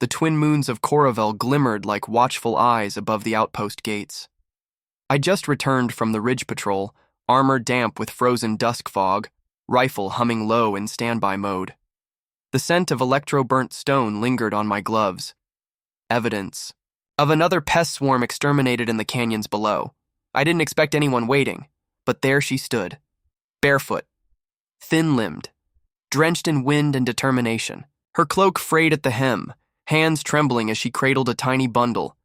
The twin moons of Coravel glimmered like watchful eyes above the outpost gates. I just returned from the ridge patrol, armor damp with frozen dusk fog, rifle humming low in standby mode. The scent of electro-burnt stone lingered on my gloves. Evidence of another pest swarm exterminated in the canyons below. I didn't expect anyone waiting, but there she stood, barefoot, thin-limbed, drenched in wind and determination, her cloak frayed at the hem, hands trembling as she cradled a tiny bundle.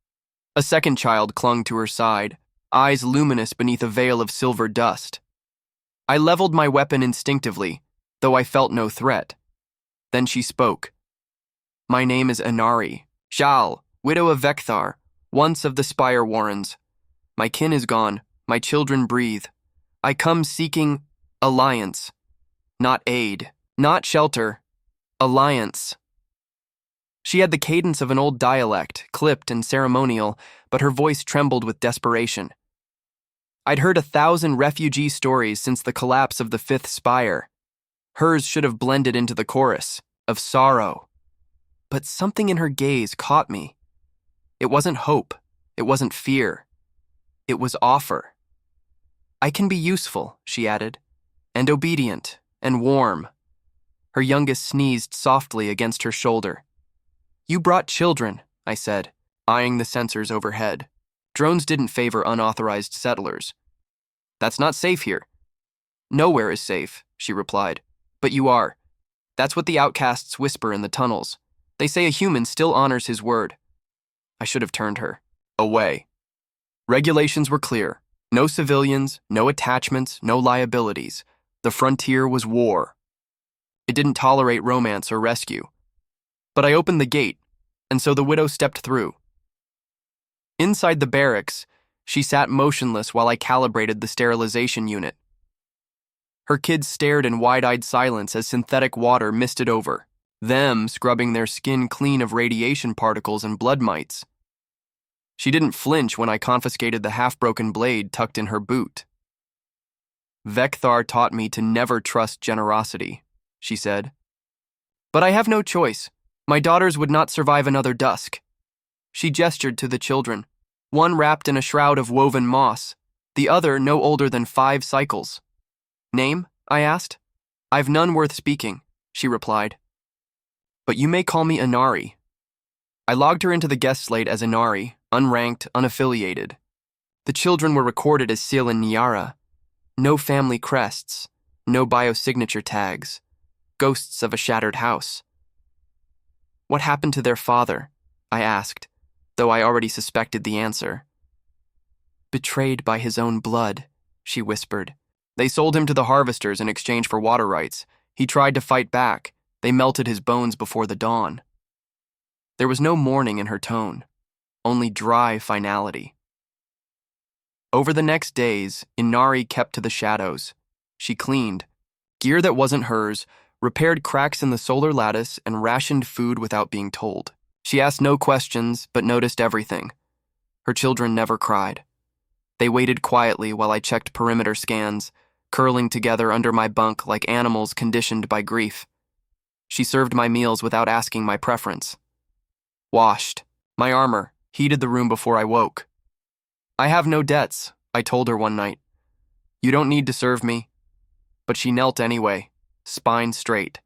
A second child clung to her side, eyes luminous beneath a veil of silver dust. I leveled my weapon instinctively, though I felt no threat. Then she spoke. "My name is Inari, Shal, widow of Vekthar, once of the Spire Warrens. My kin is gone, my children breathe. I come seeking alliance, not aid, not shelter, alliance." She had the cadence of an old dialect, clipped and ceremonial, but her voice trembled with desperation. I'd heard 1,000 refugee stories since the collapse of the fifth spire. Hers should have blended into the chorus, of sorrow. But something in her gaze caught me. It wasn't hope, it wasn't fear. It was offer. "I can be useful," she added, "and obedient, and warm." Her youngest sneezed softly against her shoulder. "You brought children," I said, eyeing the sensors overhead. Drones didn't favor unauthorized settlers. "That's not safe here." "Nowhere is safe," she replied. "But you are. That's what the outcasts whisper in the tunnels. They say a human still honors his word." I should have turned her away. Regulations were clear. No civilians, no attachments, no liabilities. The frontier was war. It didn't tolerate romance or rescue. But I opened the gate, and so the widow stepped through. Inside the barracks, she sat motionless while I calibrated the sterilization unit. Her kids stared in wide-eyed silence as synthetic water misted over, them scrubbing their skin clean of radiation particles and blood mites. She didn't flinch when I confiscated the half-broken blade tucked in her boot. "Vekthar taught me to never trust generosity," she said. "But I have no choice. My daughters would not survive another dusk." She gestured to the children, one wrapped in a shroud of woven moss, the other no older than 5 cycles. "Name?" I asked. "I've none worth speaking," she replied. "But you may call me Inari." I logged her into the guest slate as Inari, unranked, unaffiliated. The children were recorded as Sil and Niara. No family crests, no biosignature tags, ghosts of a shattered house. "What happened to their father?" I asked, though I already suspected the answer. "Betrayed by his own blood," she whispered. "They sold him to the harvesters in exchange for water rights. He tried to fight back. They melted his bones before the dawn." There was no mourning in her tone, only dry finality. Over the next days, Inari kept to the shadows. She cleaned gear that wasn't hers, repaired cracks in the solar lattice, and rationed food without being told. She asked no questions, but noticed everything. Her children never cried. They waited quietly while I checked perimeter scans, curling together under my bunk like animals conditioned by grief. She served my meals without asking my preference. Washed my armor, heated the room before I woke. "I have no debts," I told her one night. "You don't need to serve me." But she knelt anyway, spine straight.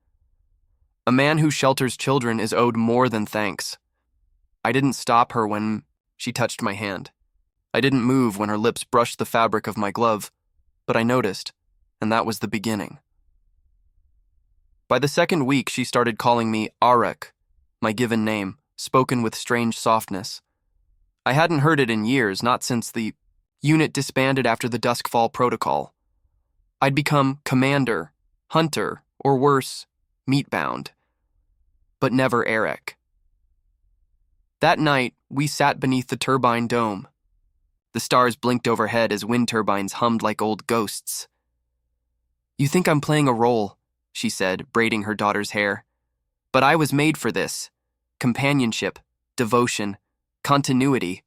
A man who shelters children is owed more than thanks. I didn't stop her when she touched my hand. I didn't move when her lips brushed the fabric of my glove, but I noticed, and that was the beginning. By the second week, she started calling me Arek, my given name, spoken with strange softness. I hadn't heard it in years, not since the unit disbanded after the Duskfall Protocol. I'd become commander, hunter, or worse, meatbound. But never Eric. That night, we sat beneath the turbine dome. The stars blinked overhead as wind turbines hummed like old ghosts. "You think I'm playing a role," she said, braiding her daughter's hair. "But I was made for this. Companionship, devotion, continuity.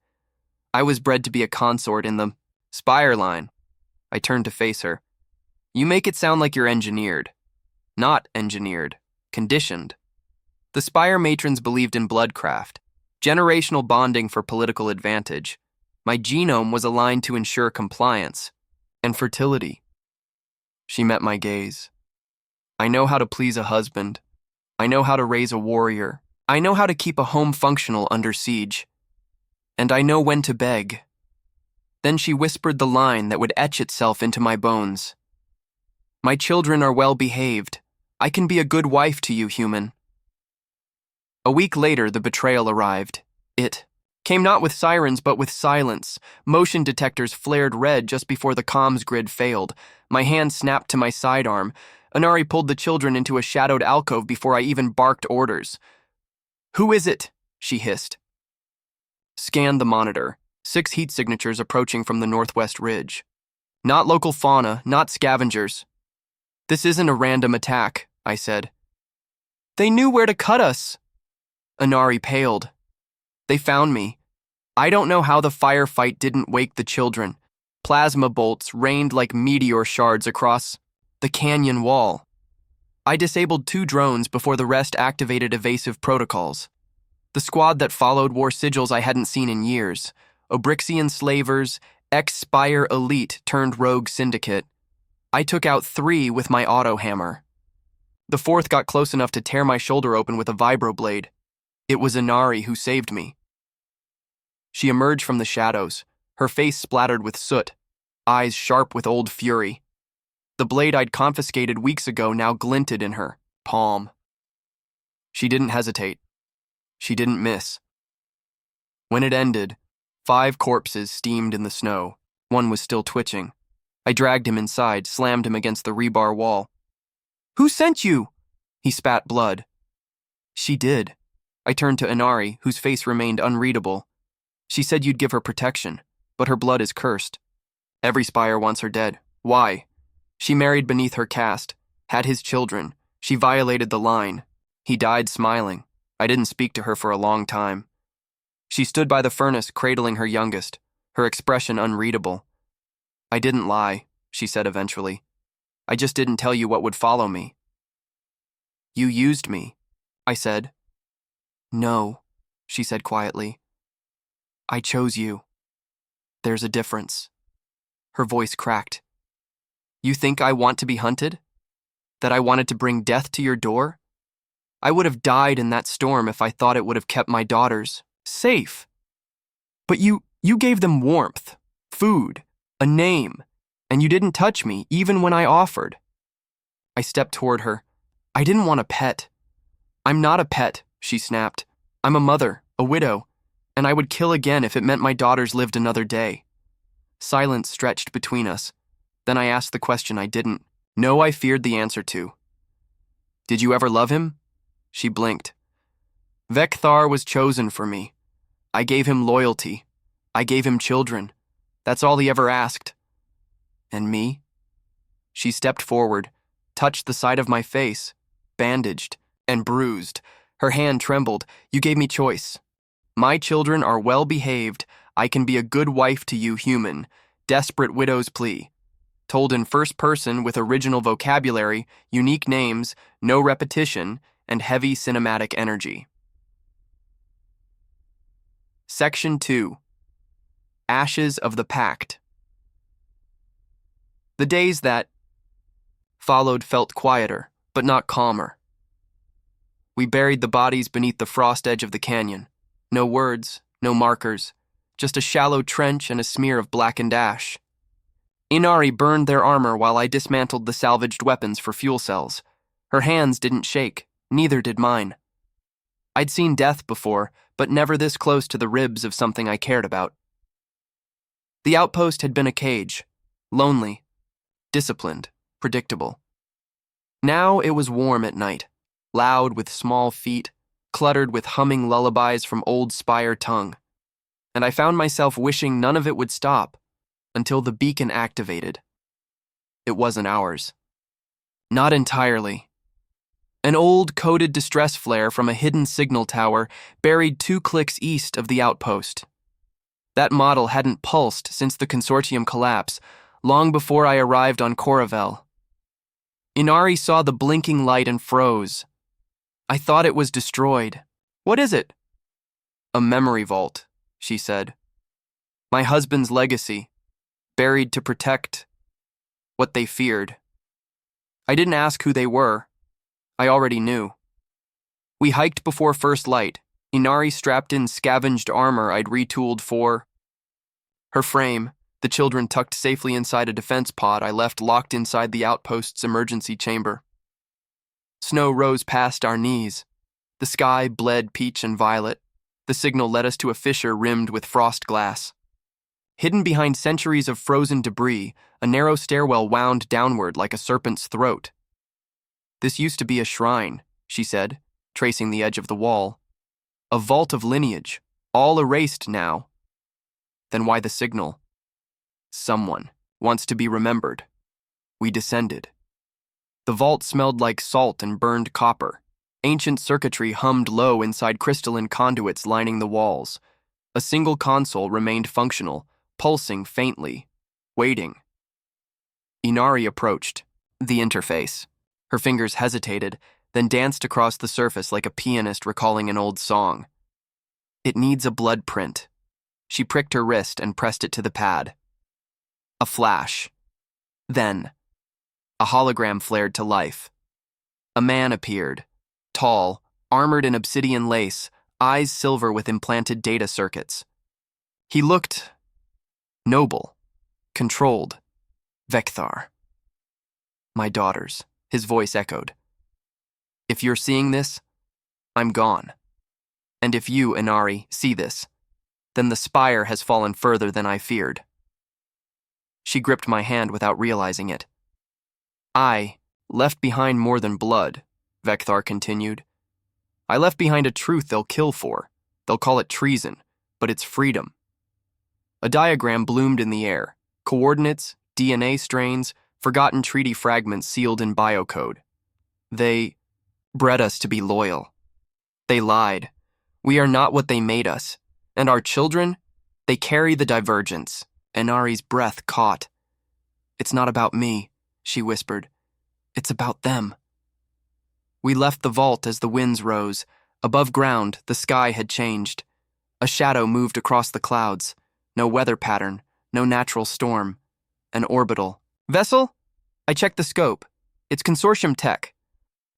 I was bred to be a consort in the Spire line." I turned to face her. "You make it sound like you're engineered." "Not engineered. Conditioned." The Spire matrons believed in bloodcraft, generational bonding for political advantage. My genome was aligned to ensure compliance and fertility. She met my gaze. I know how to please a husband. I know how to raise a warrior. I know how to keep a home functional under siege. And I know when to beg. Then she whispered the line that would etch itself into my bones. My children are well behaved. I can be a good wife to you, human. A week later, the betrayal arrived. It came not with sirens, but with silence. Motion detectors flared red just before the comms grid failed. My hand snapped to my sidearm. Inari pulled the children into a shadowed alcove before I even barked orders. "Who is it?" she hissed. Scanned the monitor. 6 heat signatures approaching from the northwest ridge. Not local fauna, not scavengers. "This isn't a random attack," I said. "They knew where to cut us." Inari paled. "They found me. I don't know how the firefight didn't wake the children. Plasma bolts rained like meteor shards across the canyon wall. I disabled 2 drones before the rest activated evasive protocols. The squad that followed wore sigils I hadn't seen in years. Obrixian slavers, ex-Spire elite turned rogue syndicate. I took out 3 with my auto hammer. The 4th got close enough to tear my shoulder open with a vibroblade. It was Inari who saved me." She emerged from the shadows, her face splattered with soot, eyes sharp with old fury. The blade I'd confiscated weeks ago now glinted in her palm. She didn't hesitate. She didn't miss. When it ended, 5 corpses steamed in the snow. One was still twitching. I dragged him inside, slammed him against the rebar wall. "Who sent you?" He spat blood. "She did." I turned to Inari, whose face remained unreadable. "She said you'd give her protection, but her blood is cursed. Every Spire wants her dead. Why? She married beneath her caste, had his children. She violated the line. He died smiling. I didn't speak to her for a long time. She stood by the furnace, cradling her youngest, her expression unreadable. I didn't lie," she said eventually. "I just didn't tell you what would follow me." "You used me," I said. "No," she said quietly. "I chose you. There's a difference." Her voice cracked. "You think I want to be hunted? That I wanted to bring death to your door? I would have died in that storm if I thought it would have kept my daughters safe. But you gave them warmth, food, a name, and you didn't touch me even when I offered." I stepped toward her. "I didn't want a pet." "I'm not a pet," she snapped. "I'm a mother, a widow, and I would kill again if it meant my daughters lived another day." Silence stretched between us. Then I asked the question I didn't know I feared the answer to. "Did you ever love him?" She blinked. "Vekthar was chosen for me. I gave him loyalty. I gave him children. That's all he ever asked." "And me?" She stepped forward, touched the side of my face, bandaged and bruised. Her hand trembled. "You gave me choice. My children are well behaved. I can be a good wife to you, human. Desperate widow's plea. Told in first person with original vocabulary, unique names, no repetition, and heavy cinematic energy." Section 2. Ashes of the Pact. The days that followed felt quieter, but not calmer. We buried the bodies beneath the frost edge of the canyon. No words, no markers, just a shallow trench and a smear of blackened ash. Inari burned their armor while I dismantled the salvaged weapons for fuel cells. Her hands didn't shake, neither did mine. I'd seen death before, but never this close to the ribs of something I cared about. The outpost had been a cage, lonely, disciplined, predictable. Now it was warm at night, loud with small feet, cluttered with humming lullabies from old Spire tongue. And I found myself wishing none of it would stop until the beacon activated. It wasn't ours. Not entirely. An old coded distress flare from a hidden signal tower buried 2 clicks east of the outpost. That model hadn't pulsed since the consortium collapse, long before I arrived on Coravel. Inari saw the blinking light and froze. I thought it was destroyed. What is it? A memory vault, she said. My husband's legacy, buried to protect what they feared. I didn't ask who they were. I already knew. We hiked before first light, Inari strapped in scavenged armor I'd retooled for her frame, the children tucked safely inside a defense pod I left locked inside the outpost's emergency chamber. Snow rose past our knees. The sky bled peach and violet. The signal led us to a fissure rimmed with frost glass. Hidden behind centuries of frozen debris, a narrow stairwell wound downward like a serpent's throat. This used to be a shrine, she said, tracing the edge of the wall. A vault of lineage, all erased now. Then why the signal? Someone wants to be remembered. We descended. The vault smelled like salt and burned copper. Ancient circuitry hummed low inside crystalline conduits lining the walls. A single console remained functional, pulsing faintly, waiting. Inari approached the interface. Her fingers hesitated, then danced across the surface like a pianist recalling an old song. It needs a blood print. She pricked her wrist and pressed it to the pad. A flash. Then, a hologram flared to life. A man appeared, tall, armored in obsidian lace, eyes silver with implanted data circuits. He looked noble, controlled. Vekthar. My daughters, his voice echoed. If you're seeing this, I'm gone. And if you, Inari, see this, then the spire has fallen further than I feared. She gripped my hand without realizing it. I left behind more than blood, Vekthar continued. I left behind a truth they'll kill for. They'll call it treason, but it's freedom. A diagram bloomed in the air. Coordinates, DNA strains, forgotten treaty fragments sealed in biocode. They bred us to be loyal. They lied. We are not what they made us. And our children, they carry the divergence. Inari's breath caught. It's not about me, she whispered. It's about them. We left the vault as the winds rose. Above ground, the sky had changed. A shadow moved across the clouds. No weather pattern, no natural storm. An orbital. Vessel? I checked the scope. It's consortium tech.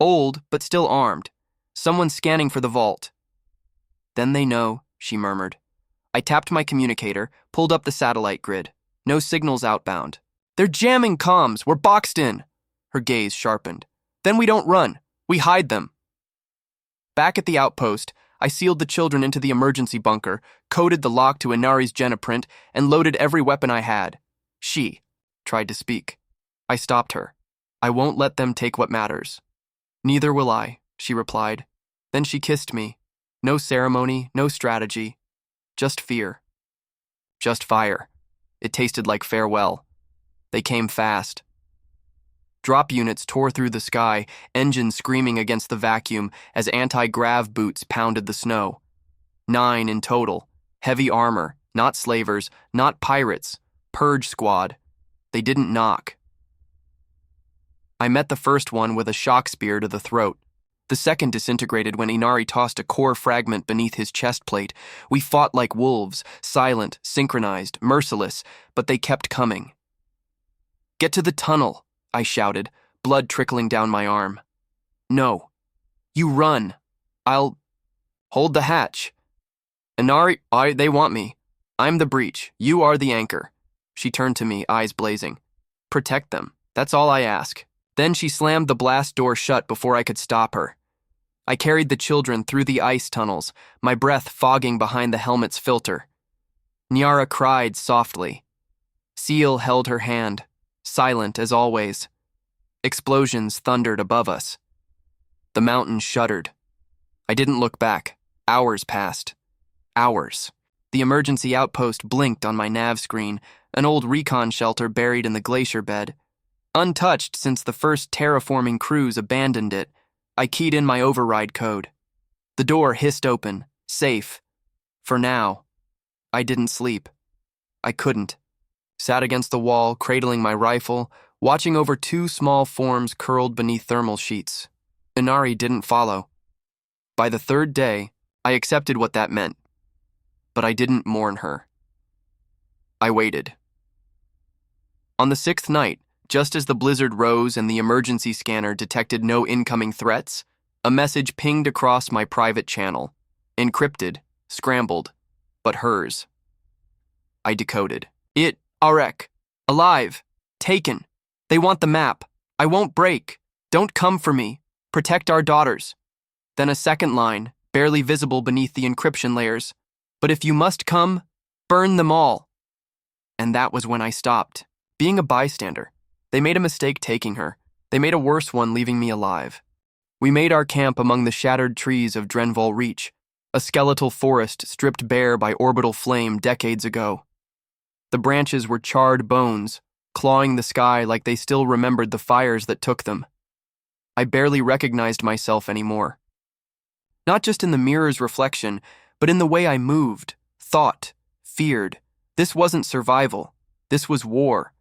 Old, but still armed. Someone scanning for the vault. Then they know, she murmured. I tapped my communicator, pulled up the satellite grid. No signals outbound. They're jamming comms. We're boxed in. Her gaze sharpened. Then we don't run. We hide them. Back at the outpost, I sealed the children into the emergency bunker, coded the lock to Inari's Genaprint, and loaded every weapon I had. She tried to speak. I stopped her. I won't let them take what matters. Neither will I, she replied. Then she kissed me. No ceremony, no strategy. Just fear. Just fire. It tasted like farewell. They came fast. Drop units tore through the sky, engines screaming against the vacuum as anti-grav boots pounded the snow. 9 in total. Heavy armor, not slavers, not pirates. Purge squad. They didn't knock. I met the first one with a shock spear to the throat. The second disintegrated when Inari tossed a core fragment beneath his chest plate. We fought like wolves, silent, synchronized, merciless, but they kept coming. Get to the tunnel, I shouted, blood trickling down my arm. No. You run. I'll hold the hatch. Inari, they want me. I'm the breach. You are the anchor. She turned to me, eyes blazing. Protect them. That's all I ask. Then she slammed the blast door shut before I could stop her. I carried the children through the ice tunnels, my breath fogging behind the helmet's filter. Nyara cried softly. Seal held her hand, silent as always. Explosions thundered above us. The mountain shuddered. I didn't look back. Hours passed. Hours. The emergency outpost blinked on my nav screen, an old recon shelter buried in the glacier bed. Untouched since the first terraforming crews abandoned it, I keyed in my override code. The door hissed open, safe. For now. I didn't sleep. I couldn't. Sat against the wall, cradling my rifle, watching over 2 small forms curled beneath thermal sheets. Inari didn't follow. By the third day, I accepted what that meant, but I didn't mourn her. I waited. On the sixth night, just as the blizzard rose and the emergency scanner detected no incoming threats, a message pinged across my private channel. Encrypted, scrambled, but hers. I decoded. Arek. Alive. Taken. They want the map. I won't break. Don't come for me. Protect our daughters. Then a second line, barely visible beneath the encryption layers. But if you must come, burn them all. And that was when I stopped. Being a bystander. They made a mistake taking her. They made a worse one leaving me alive. We made our camp among the shattered trees of Drenval Reach, a skeletal forest stripped bare by orbital flame decades ago. The branches were charred bones, clawing the sky like they still remembered the fires that took them. I barely recognized myself anymore. Not just in the mirror's reflection, but in the way I moved, thought, feared. This wasn't survival. This was war.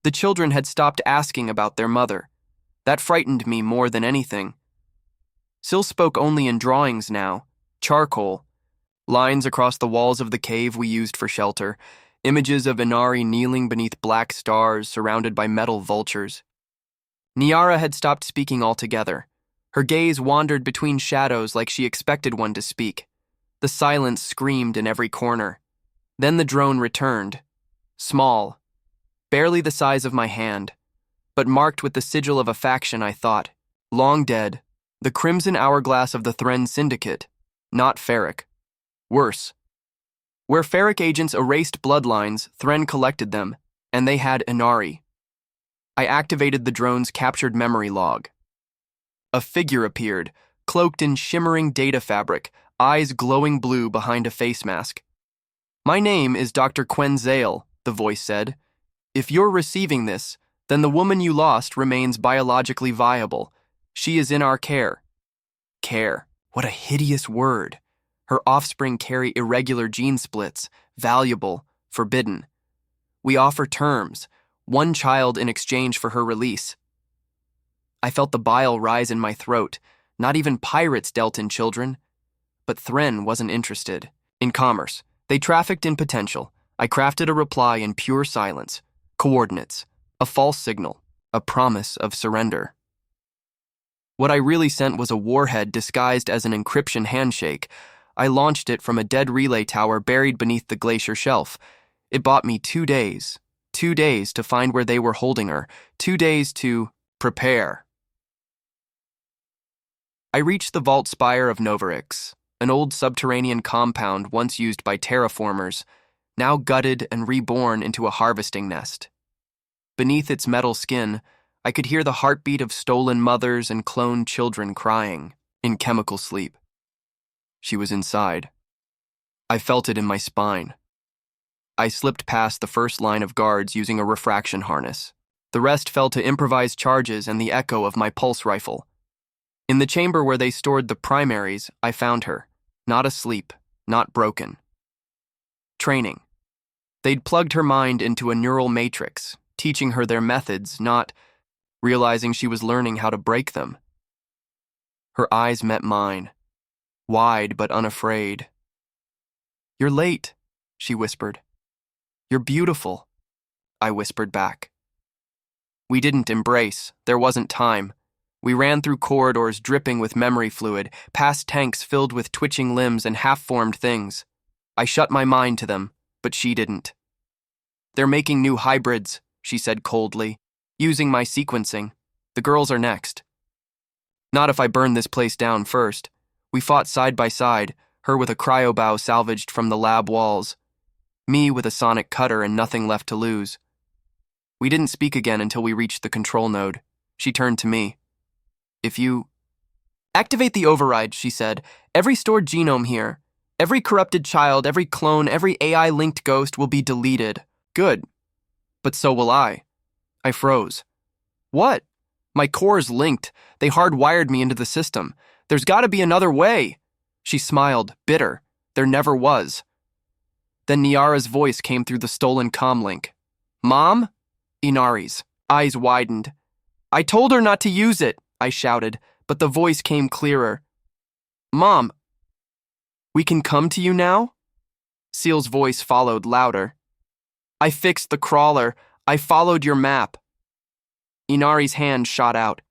The children had stopped asking about their mother. That frightened me more than anything. Syl spoke only in drawings now, charcoal, lines across the walls of the cave we used for shelter, images of Inari kneeling beneath black stars surrounded by metal vultures. Niara had stopped speaking altogether. Her gaze wandered between shadows like she expected one to speak. The silence screamed in every corner. Then the drone returned. Small, barely the size of my hand, but marked with the sigil of a faction I thought. Long dead, the crimson hourglass of the Thren Syndicate, not Ferric. Worse. Where Ferric agents erased bloodlines, Thren collected them, and they had Inari. I activated the drone's captured memory log. A figure appeared, cloaked in shimmering data fabric, eyes glowing blue behind a face mask. My name is Dr. Quen Zale, the voice said. If you're receiving this, then the woman you lost remains biologically viable. She is in our care. Care. What a hideous word. Her offspring carry irregular gene splits, valuable, forbidden. We offer terms, one child in exchange for her release. I felt the bile rise in my throat. Not even pirates dealt in children. But Thren wasn't interested. In commerce. They trafficked in potential. I crafted a reply in pure silence. Coordinates. A false signal. A promise of surrender. What I really sent was a warhead disguised as an encryption handshake. I launched it from a dead relay tower buried beneath the glacier shelf. It bought me 2 days. 2 days to find where they were holding her. 2 days to prepare. I reached the vault spire of Novarix, an old subterranean compound once used by terraformers, now gutted and reborn into a harvesting nest. Beneath its metal skin, I could hear the heartbeat of stolen mothers and cloned children crying, in chemical sleep. She was inside. I felt it in my spine. I slipped past the first line of guards using a refraction harness. The rest fell to improvised charges and the echo of my pulse rifle. In the chamber where they stored the primaries, I found her, not asleep, not broken. Training. They'd plugged her mind into a neural matrix, teaching her their methods, not realizing she was learning how to break them. Her eyes met mine, wide but unafraid. "You're late," she whispered. "You're beautiful," I whispered back. We didn't embrace. There wasn't time. We ran through corridors dripping with memory fluid, past tanks filled with twitching limbs and half-formed things. I shut my mind to them, but she didn't. "They're making new hybrids," she said coldly, "using my sequencing. The girls are next." "Not if I burn this place down first." We fought side by side, her with a cryobow salvaged from the lab walls, me with a sonic cutter and nothing left to lose. We didn't speak again until we reached the control node. She turned to me. "If you..." "Activate the override," she said. "Every stored genome here, every corrupted child, every clone, every AI-linked ghost will be deleted." "Good. But so will I." I froze. "What?" "My core's linked. They hardwired me into the system. There's got to be another way." She smiled, bitter. There never was. Then Niara's voice came through the stolen comlink. "Mom?" Inari's eyes widened. "I told her not to use it," I shouted, but the voice came clearer. Mom, we can come to you now? Seal's voice followed louder. I fixed the crawler. I followed your map. Inari's hand shot out.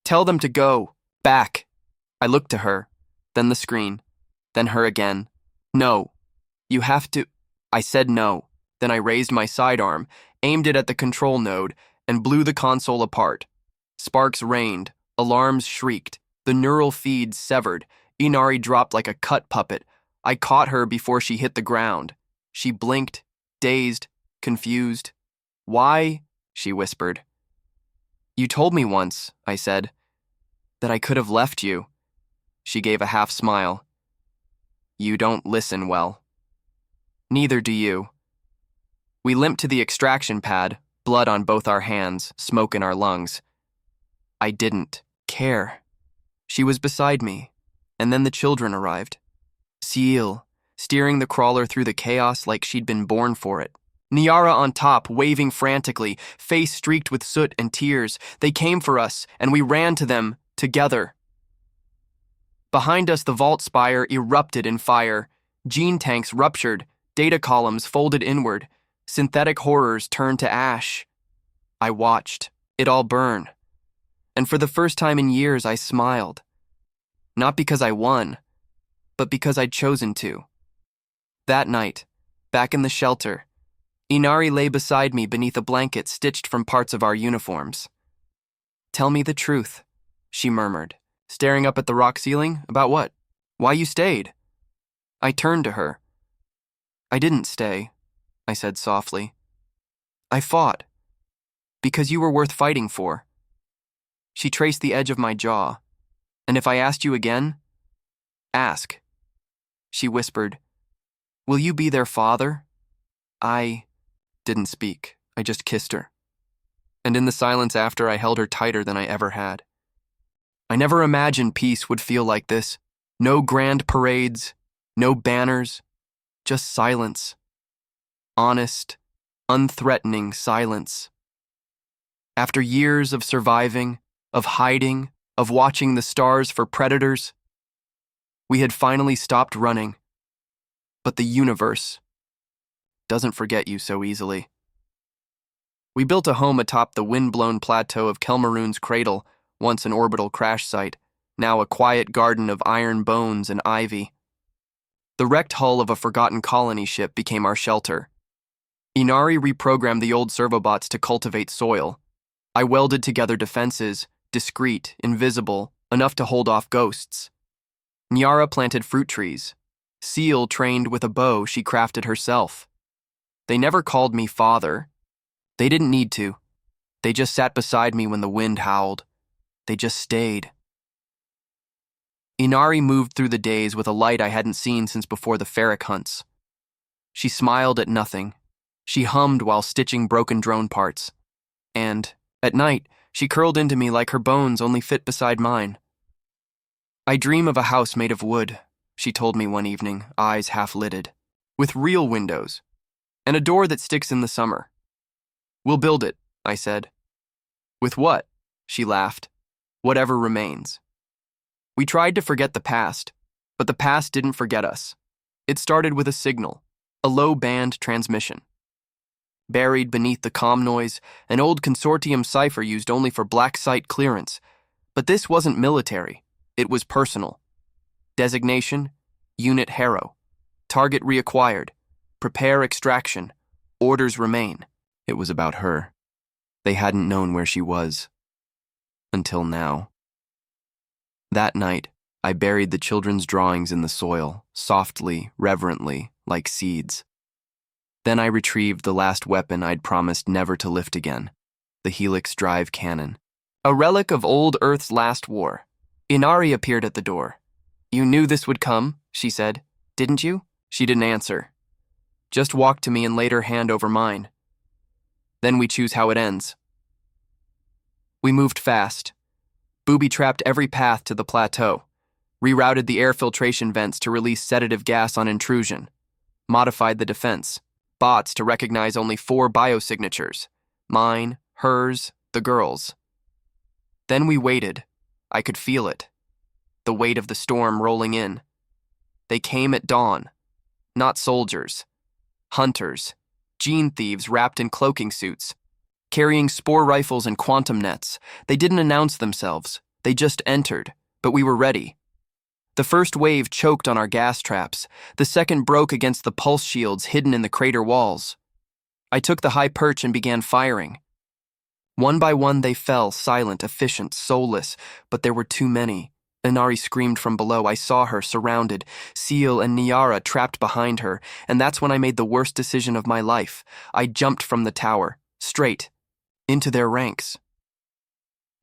Tell them to go. Back. I looked to her, then the screen, then her again. No. You have to. I said no. Then I raised my sidearm, aimed it at the control node, and blew the console apart. Sparks rained. Alarms shrieked. The neural feeds severed. Inari dropped like a cut puppet. I caught her before she hit the ground. She blinked, dazed, confused. Why? She whispered. You told me once, I said, that I could have left you. She gave a half smile. You don't listen well. Neither do you. We limped to the extraction pad, blood on both our hands, smoke in our lungs. I didn't care. She was beside me, and then the children arrived. Seal, steering the crawler through the chaos like she'd been born for it. Niara on top, waving frantically, face streaked with soot and tears. They came for us, and we ran to them, together. Behind us, the vault spire erupted in fire. Gene tanks ruptured, data columns folded inward. Synthetic horrors turned to ash. I watched it all burn. And for the first time in years, I smiled. Not because I won, but because I'd chosen to. That night, back in the shelter, Inari lay beside me beneath a blanket stitched from parts of our uniforms. Tell me the truth, she murmured, staring up at the rock ceiling. About what? Why you stayed? I turned to her. I didn't stay, I said softly. I fought. Because you were worth fighting for. She traced the edge of my jaw. And if I asked you again? Ask. She whispered, will you be their father? I didn't speak. I just kissed her. And in the silence after, I held her tighter than I ever had. I never imagined peace would feel like this. No grand parades, no banners, just silence. Honest, unthreatening silence. After years of surviving, of hiding, of watching the stars for predators, we had finally stopped running. But the universe doesn't forget you so easily. We built a home atop the wind-blown plateau of Kelmaroon's cradle, once an orbital crash site, now a quiet garden of iron bones and ivy. The wrecked hull of a forgotten colony ship became our shelter. Inari reprogrammed the old servobots to cultivate soil. I welded together defenses, discreet, invisible, enough to hold off ghosts. Nyara planted fruit trees. Seal trained with a bow she crafted herself. They never called me father. They didn't need to. They just sat beside me when the wind howled. They just stayed. Inari moved through the days with a light I hadn't seen since before the ferric hunts. She smiled at nothing. She hummed while stitching broken drone parts. And, at night, she curled into me like her bones only fit beside mine. I dream of a house made of wood, she told me one evening, eyes half-lidded, with real windows, and a door that sticks in the summer. We'll build it, I said. With what? She laughed. Whatever remains. We tried to forget the past, but the past didn't forget us. It started with a signal, a low-band transmission. Buried beneath the comm noise, an old consortium cipher used only for black site clearance. But this wasn't military. It was personal. Designation, Unit Harrow. Target reacquired. Prepare extraction. Orders remain. It was about her. They hadn't known where she was. Until now. That night, I buried the children's drawings in the soil, softly, reverently, like seeds. Then I retrieved the last weapon I'd promised never to lift again, the Helix Drive cannon. A relic of old Earth's last war. Inari appeared at the door. You knew this would come, she said. Didn't you? She didn't answer. Just walked to me and laid her hand over mine. Then we choose how it ends. We moved fast. Booby-trapped every path to the plateau. Rerouted the air filtration vents to release sedative gas on intrusion. Modified the defense. Bots to recognize only 4 biosignatures. Mine, hers, the girls. Then we waited. I could feel it. the weight of the storm rolling in. They came at dawn. Not soldiers. Hunters. Gene thieves wrapped in cloaking suits. Carrying spore rifles and quantum nets. They didn't announce themselves. They just entered, but we were ready. The first wave choked on our gas traps. The second broke against the pulse shields hidden in the crater walls. I took the high perch and began firing. One by one they fell, silent, efficient, soulless, but there were too many. Inari screamed from below. I saw her, surrounded, Seal and Nyara trapped behind her, and that's when I made the worst decision of my life. I jumped from the tower, straight, into their ranks.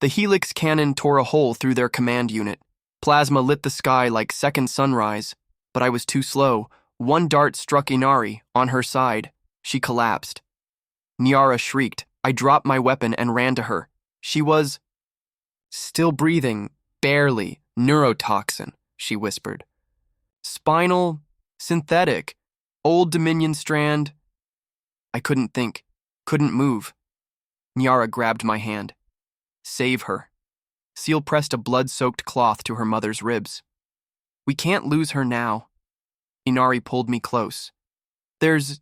The Helix cannon tore a hole through their command unit. Plasma lit the sky like second sunrise, but I was too slow. One dart struck Inari, on her side. She collapsed. Nyara shrieked. I dropped my weapon and ran to her. She was still breathing, barely. Neurotoxin, she whispered. Spinal, synthetic, old Dominion strand. I couldn't think, couldn't move. Nyara grabbed my hand. Save her. Seal pressed a blood-soaked cloth to her mother's ribs. We can't lose her now. Inari pulled me close. There's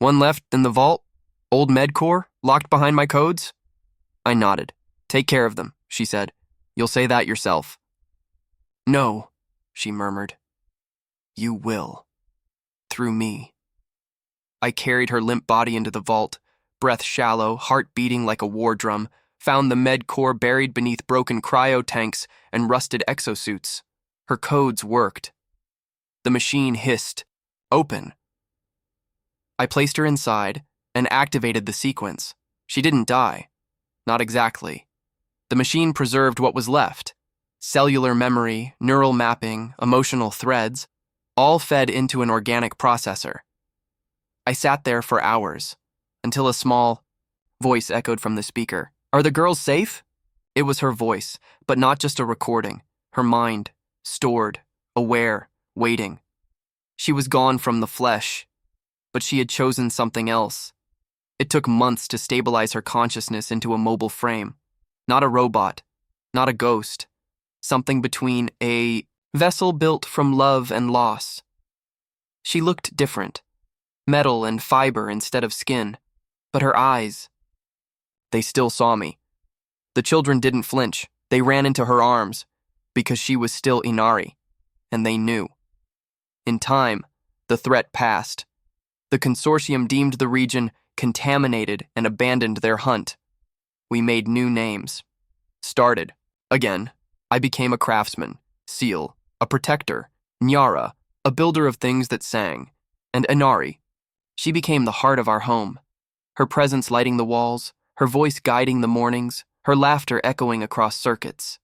one left in the vault? Old medcore, locked behind my codes? I nodded. Take care of them, she said. You'll say that yourself. No, she murmured. You will. Through me. I carried her limp body into the vault, breath shallow, heart beating like a war drum, found the med core buried beneath broken cryo tanks and rusted exosuits. Her codes worked. The machine hissed. Open. I placed her inside and activated the sequence. She didn't die. Not exactly. The machine preserved what was left. Cellular memory, neural mapping, emotional threads, all fed into an organic processor. I sat there for hours, until a small voice echoed from the speaker. Are the girls safe? It was her voice, but not just a recording. Her mind, stored, aware, waiting. She was gone from the flesh, but she had chosen something else. It took months to stabilize her consciousness into a mobile frame. Not a robot, not a ghost. Something between a vessel built from love and loss. She looked different, metal and fiber instead of skin, but her eyes, they still saw me. The children didn't flinch. They ran into her arms, because she was still Inari, and they knew. In time, the threat passed. The consortium deemed the region contaminated and abandoned their hunt. We made new names. Started, again. I became a craftsman, Seal, a protector, Nyara, a builder of things that sang, and Inari. She became the heart of our home, her presence lighting the walls, her voice guiding the mornings, her laughter echoing across circuits.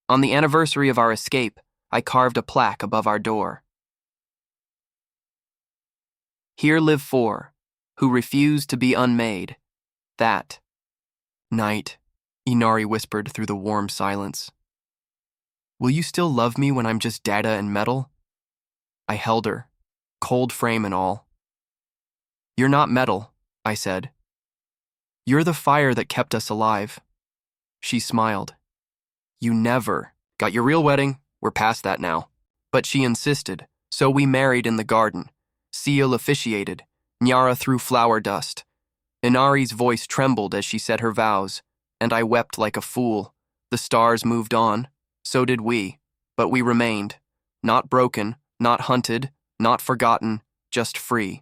On the anniversary of our escape, I carved a plaque above our door. Here live 4, who refuse to be unmade. That night, Inari whispered through the warm silence. Will you still love me when I'm just data and metal? I held her, cold frame and all. You're not metal, I said. You're the fire that kept us alive. She smiled. You never got your real wedding. We're past that now. But she insisted, so we married in the garden. Seal officiated. Nyara threw flower dust. Inari's voice trembled as she said her vows, and I wept like a fool. The stars moved on. So did we, but we remained. Not broken, not hunted, not forgotten, just free.